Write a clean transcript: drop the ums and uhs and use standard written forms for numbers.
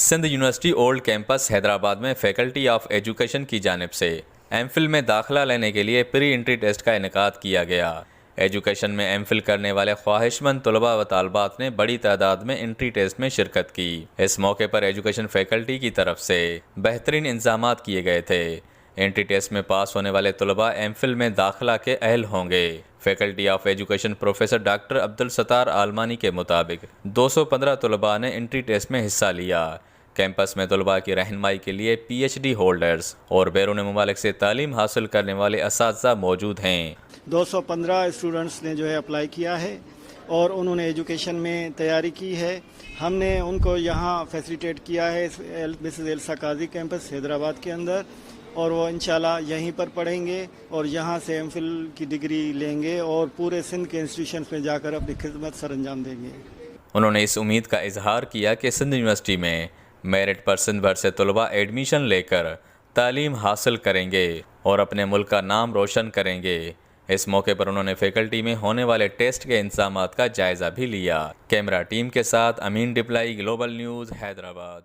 Sindh university old campus Hyderabad में faculty of education की जानिब से एमफिल में दाखिला लेने के लिए प्री एंट्री टेस्ट का इनेकाद किया गया। एजुकेशन में एमफिल करने वाले ख्वाहिशमंद तलबा व तालबात ने बड़ी तादाद में एंट्री टेस्ट में शिरकत की। इस मौके पर एजुकेशन फैकल्टी की तरफ से बेहतरीन इंतजामात किए गए थे। एंट्री टेस्ट में पास होने वाले तलबा एमफिल में दाखिला के अहल होंगे। Faculty of education professor doctor Abdul Sattar Almani के मुताबिक 215 तलबा ने एंट्री टेस्ट में हिस्सा लिया। कैंपस में तलबा की रहनुमाई के लिए PhD होल्डर्स और बैरून मुमालिक से तालीम हासिल करने वाले असातिज़ा मौजूद हैं। 215 स्टूडेंट्स ने जो है अप्लाई किया है और उन्होंने एजुकेशन में तैयारी की है। हमने उनको यहाँ फैसिलिटेट किया है मिसेस एल्सा काजी कैंपस हैदराबाद के अंदर, और वो इंशाल्लाह यहीं पर पढ़ेंगे और यहाँ से एमफिल की डिग्री लेंगे और पूरे सिंध के इंस्टीट्यूशन में जाकर अपनी खिदमत सरअंजाम देंगे। उन्होंने इस उम्मीद का इजहार किया कि सिंध यूनिवर्सिटी में मेरिट पर सिंध भर से तलबा एडमिशन लेकर तालीम हासिल करेंगे और अपने मुल्क का नाम रोशन करेंगे। इस मौके पर उन्होंने फैकल्टी में होने वाले टेस्ट के इंतजामात का जायजा भी लिया। कैमरा टीम के साथ अमीन डिप्लाई, ग्लोबल न्यूज़, हैदराबाद।